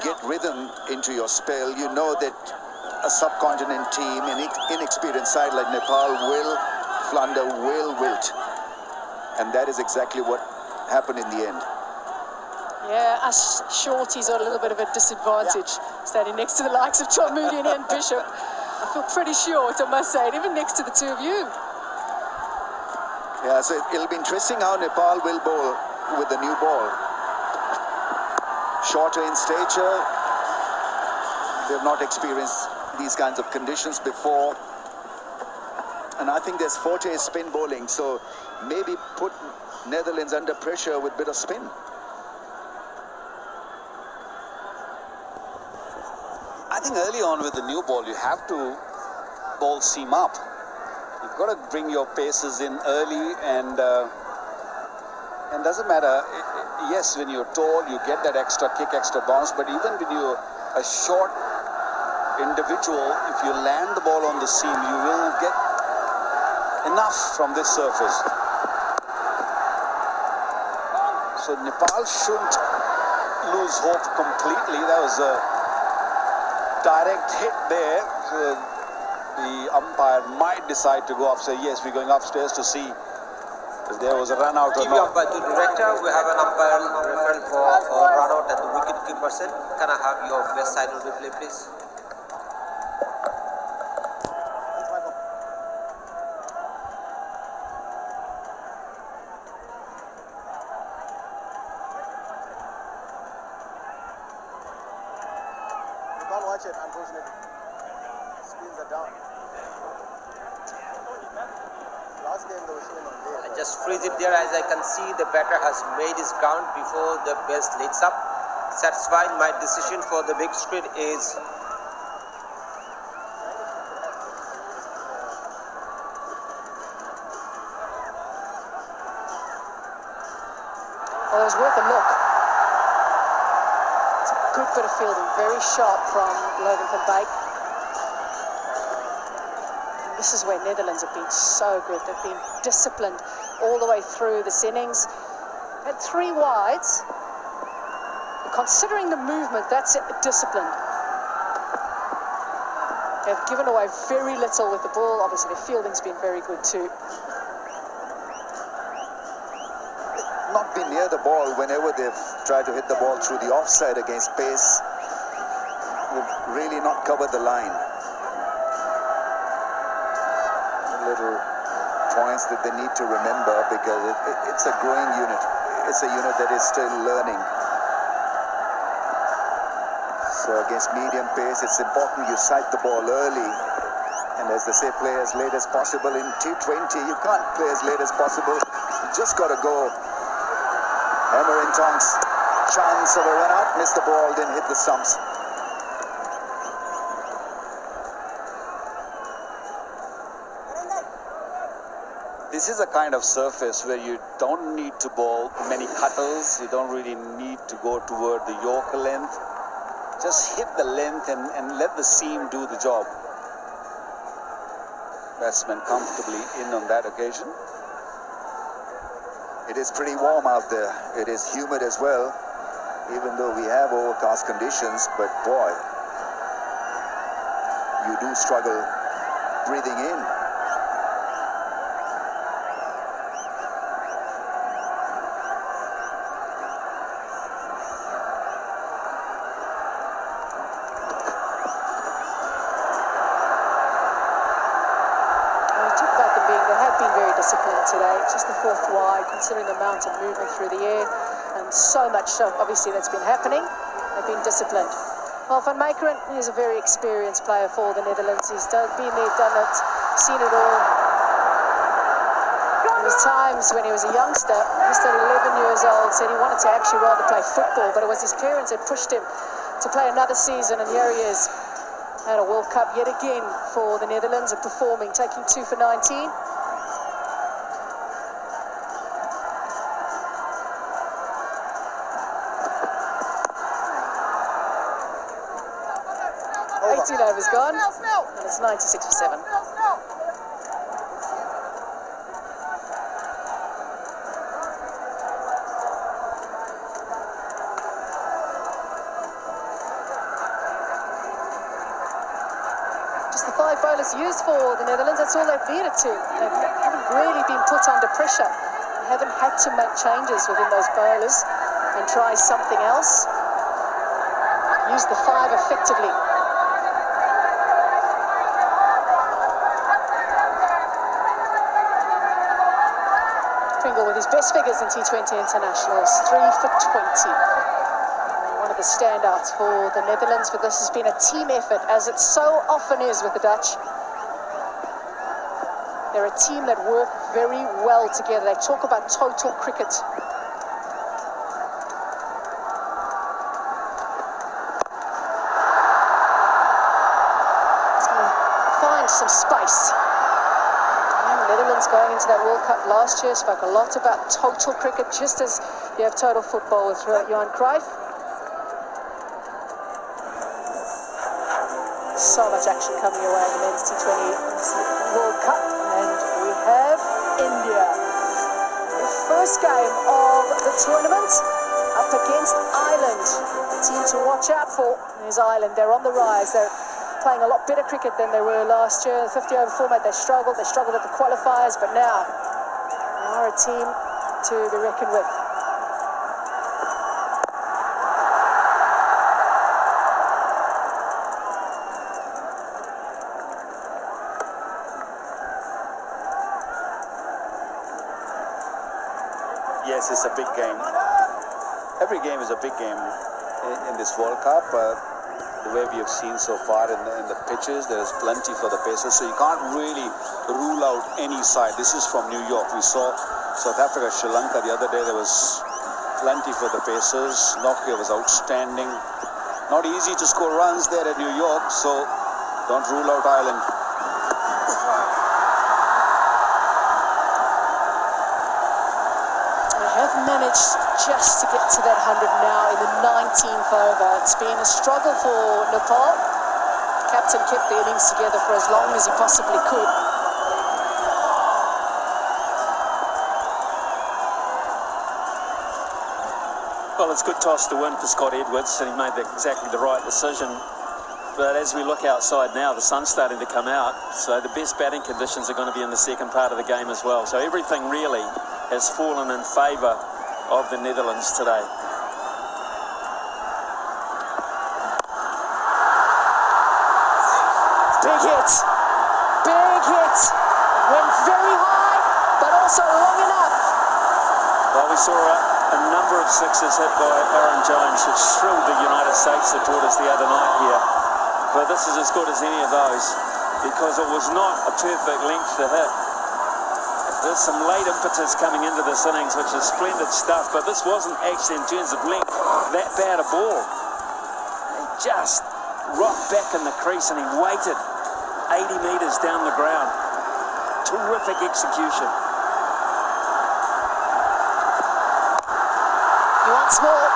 get rhythm into your spell, you know that a subcontinent team, an inexperienced side like Nepal, will flounder, will wilt. And that is exactly what happened in the end. Yeah, us shorties are a little bit of a disadvantage, standing next to the likes of John Moody and Ian Bishop. I feel pretty short, I must say, even next to the two of you. Yeah, so it'll be interesting how Nepal will bowl with the new ball. Shorter in stature. They've not experienced these kinds of conditions before. And I think there's forte spin bowling, so maybe put Netherlands under pressure with a bit of spin. I think early on with the new ball, you have to bowl seam up. You've got to bring your paces in early, and doesn't matter. Yes, when you're tall, you get that extra kick, extra bounce, but even when you're a short individual, if you land the ball on the seam, you will get enough from this surface. So Nepal shouldn't lose hope completely. That was a direct hit there. The umpire might decide to go upstairs. Yes, we're going upstairs to see if there was a run out or TV not. umpire to director, we have an umpire referral for a run out at the wicket keeper set. Can I have your best side on replay, please? You can't watch it, unfortunately. Screens are down. Last game they were showing on day. I just freeze it there as I can see the batter has made his count before the bell lights up. Satisfied, my decision for the big screen is Well, it was worth a look. It's a good bit of fielding, very sharp from Logan van Beek. And this is where Netherlands have been so good. They've been disciplined all the way through this innings. Had 3 wides. And considering the movement, that's disciplined. They've given away very little with the ball. Obviously, their fielding's been very good too. Not been near the ball whenever they've tried to hit the ball through the offside against pace. They've really not covered the line. Little points that they need to remember, because it's a growing unit. It's a unit that is still learning. So against medium pace, it's important you sight the ball early. And as they say, play as late as possible. In T20, you can't play as late as possible. You just got to go hammer and tongs. Chance of a run out, missed the ball, didn't hit the stumps. This is a kind of surface where you don't need to bowl many cuttles. You don't really need to go toward the Yorker length. Just hit the length and let the seam do the job. Batsman comfortably in on that occasion. It is pretty warm out there. It is humid as well, even though we have overcast conditions, but boy, you do struggle breathing in. just the fourth wide, considering the amount of movement through the air, and so much, obviously, that's been happening. They've been disciplined. Well, Van Meekeren is a very experienced player for the Netherlands. He's been there, done it, seen it all. There was times when he was a youngster, just at 11 years old, said he wanted to actually rather play football, but it was his parents that pushed him to play another season, and here he is at a World Cup yet again for the Netherlands, and performing, taking 2 for 19. Overs gone, and it's 96 for 7. Just the 5 bowlers used for the Netherlands, that's all they've needed to. They haven't really been put under pressure. They haven't had to make changes within those bowlers and try something else. Use the 5 effectively. With his best figures in T20 internationals, 3 for 20. One of the standouts for the Netherlands, but this has been a team effort, as it so often is with the Dutch. They're a team that work very well together. They talk about total cricket. It's going to find some space. Netherlands going into that World Cup last year spoke a lot about total cricket, just as you have total football with Johan Cruyff. So much action coming your way in the men's T20 World Cup, and we have India. The first game of the tournament up against Ireland. The team to watch out for is Ireland. They're on the rise. They're playing a lot better cricket than they were last year. The 50-over format, they struggled at the qualifiers, but now they are a team to be reckoned with. Yes, it's a big game. Every game is a big game in this World Cup. The way we have seen so far in the pitches, there is plenty for the Pacers, so you can't really rule out any side. This is from New York. We saw South Africa, Sri Lanka the other day. There was plenty for the Pacers. Nokia was outstanding. Not easy to score runs there at New York, so don't rule out Ireland. Managed just to get to that 100 now in the 19th over. It's been a struggle for Nepal. The captain kept the innings together for as long as he possibly could. Well, it's good toss to win for Scott Edwards, and he made exactly the right decision. But as we look outside now, the sun's starting to come out, so the best batting conditions are going to be in the second part of the game as well. So everything really has fallen in favour of the Netherlands today. Big hit. Big hit. Went very high, but also long enough. Well, we saw a number of sixes hit by Aaron Jones, which thrilled the United States supporters the other night here. But this is as good as any of those, because it was not a perfect length to hit. There's some late impetus coming into this innings, which is splendid stuff, but this wasn't actually, in terms of length, that bad a ball. He just rocked back in the crease and he waited 80 metres down the ground. Terrific execution. He wants more.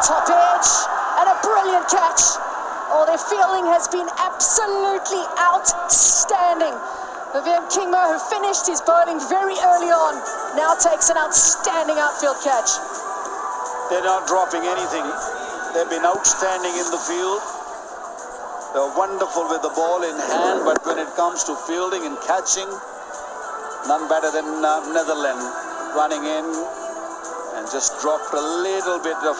Top edge and a brilliant catch. Oh, their fielding has been absolutely outstanding. Vivian Kingma, who finished his bowling very early on, now takes an outstanding outfield catch. They're not dropping anything. They've been outstanding in the field. They're wonderful with the ball in hand, but when it comes to fielding and catching, none better than Netherlands, running in and just dropped a little bit of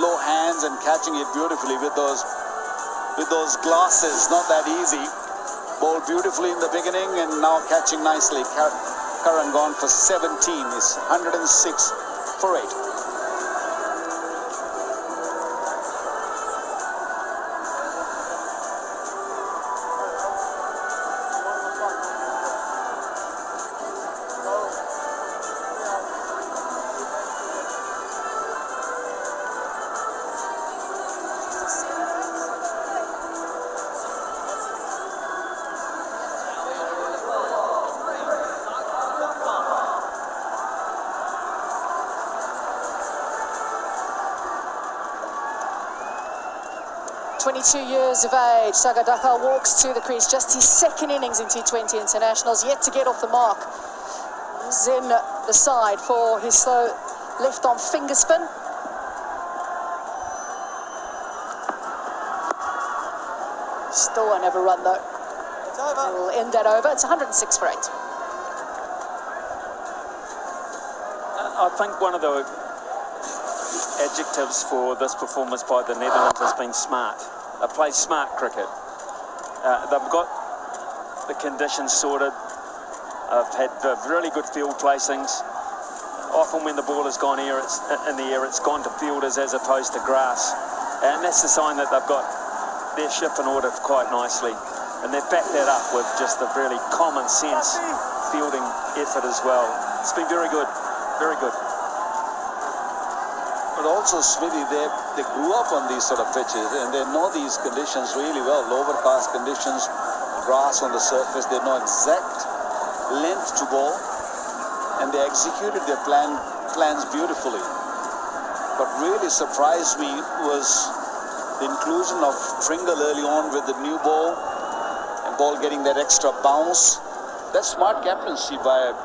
low hands and catching it beautifully with those glasses. Not that easy. Bowled beautifully in the beginning and now catching nicely. Dhaka and gone for 17. It's 106 for 8. Years of age, Sagadaka walks to the crease, just his second innings in T20 internationals, yet to get off the mark. He's in the side for his slow left-arm finger spin. Still won't have a run though. We'll end that over. It's 106 for 8. I think one of the adjectives for this performance by the Netherlands has been smart. They play smart cricket. They've got the conditions sorted. They've had really good field placings. Often when the ball has gone in the air, it's gone to fielders as opposed to grass. And that's a sign that they've got their ship in order quite nicely. And they've backed that up with just a really common sense fielding effort as well. It's been very good, very good. But also, Smithy, they grew up on these sort of pitches and they know these conditions really well. Overcast conditions, grass on the surface, they know exact length to bowl and they executed their plans beautifully. What really surprised me was the inclusion of Pringle early on with the new ball and ball getting that extra bounce. That's smart captaincy by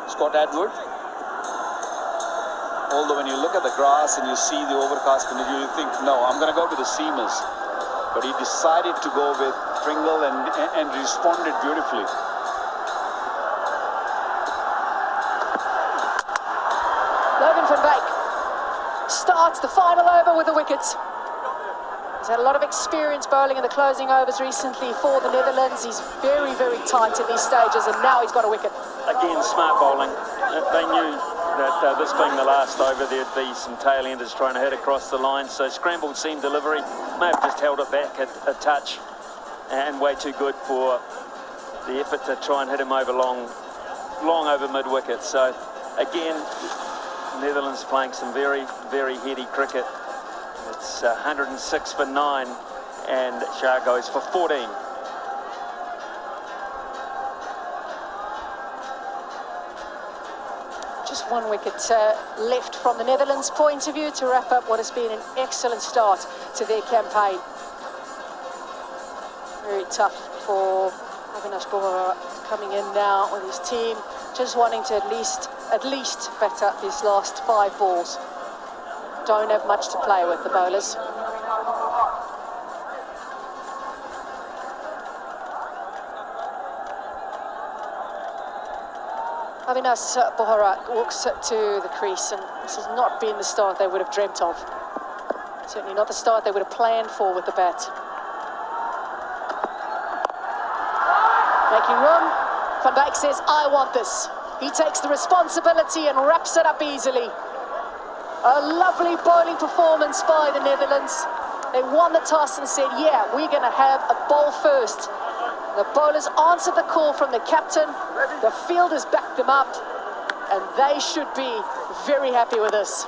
Scott Edward. Although when you look at the grass and you see the overcast condition, you think, no, I'm going to go with the seamers. But he decided to go with Pringle and responded beautifully. Logan van Beek starts the final over with the wickets. He's had a lot of experience bowling in the closing overs recently for the Netherlands. He's very, very tight in these stages, and now he's got a wicket. Again, smart bowling. They knew that this being the last over, there'd be some tail-enders trying to hit across the line. So scrambled seam delivery, may have just held it back a touch, and way too good for the effort to try and hit him over long over mid-wicket. So again, Netherlands playing some very, very heady cricket. It's 106 for 9, and Shah goes for 14. Just one wicket left from the Netherlands' point of view to wrap up what has been an excellent start to their campaign. Very tough for Avinash Bohra coming in now with his team, just wanting to at least better his last 5 balls. Don't have much to play with, the bowlers. Avinash Bohra walks to the crease, and this has not been the start they would have dreamt of. Certainly not the start they would have planned for with the bat. Making room, Van Dijk says, I want this. He takes the responsibility and wraps it up easily. A lovely bowling performance by the Netherlands. They won the toss and said, yeah, we're going to have a bowl first. The bowlers answered the call from the captain. The fielders backed them up, and they should be very happy with this.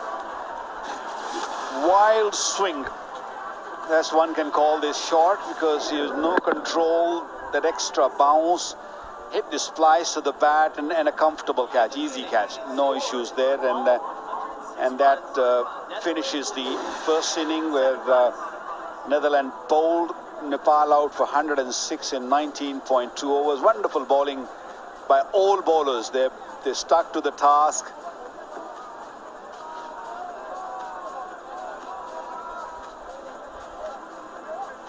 Wild swing. That's one can call this short because he has no control, that extra bounce, hit the splice to the bat and a comfortable catch, easy catch, no issues there. And that finishes the first inning where Netherlands bowled Nepal out for 106 in 19.2 overs. Wonderful bowling by all bowlers. They stuck to the task.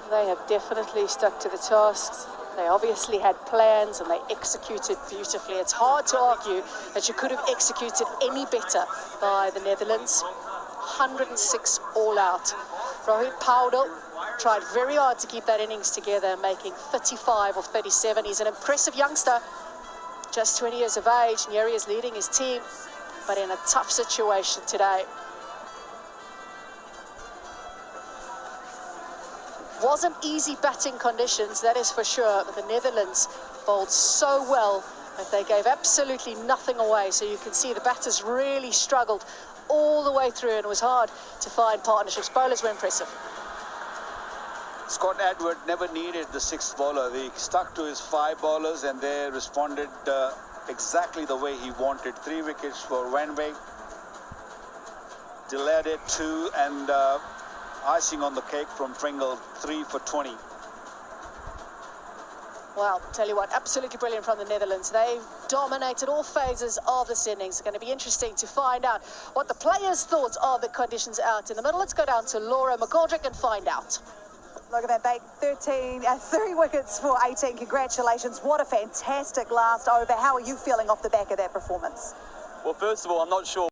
They have definitely stuck to the tasks. They obviously had plans and they executed beautifully. It's hard to argue that you could have executed any better by the Netherlands. 106 all out. Rohit Paudel tried very hard to keep that innings together, making 35 of 37. He's an impressive youngster. just 20 years of age, and here he is leading his team, but in a tough situation today. Wasn't easy batting conditions, that is for sure, but the Netherlands bowled so well that they gave absolutely nothing away. So you can see the batters really struggled all the way through, and it was hard to find partnerships. Bowlers were impressive. Scott Edward never needed the sixth bowler. He stuck to his 5 bowlers and they responded exactly the way he wanted. 3 wickets for Wenweg, delayed it 2, and icing on the cake from Pringle, 3 for 20. Well, tell you what, absolutely brilliant from the Netherlands. They've dominated all phases of this innings. It's going to be interesting to find out what the players thought of the conditions out in the middle. Let's go down to Laura McGoldrick and find out. Look at that, Bate. 3 wickets for 18. Congratulations. What a fantastic last over. How are you feeling off the back of that performance? Well, first of all, I'm not sure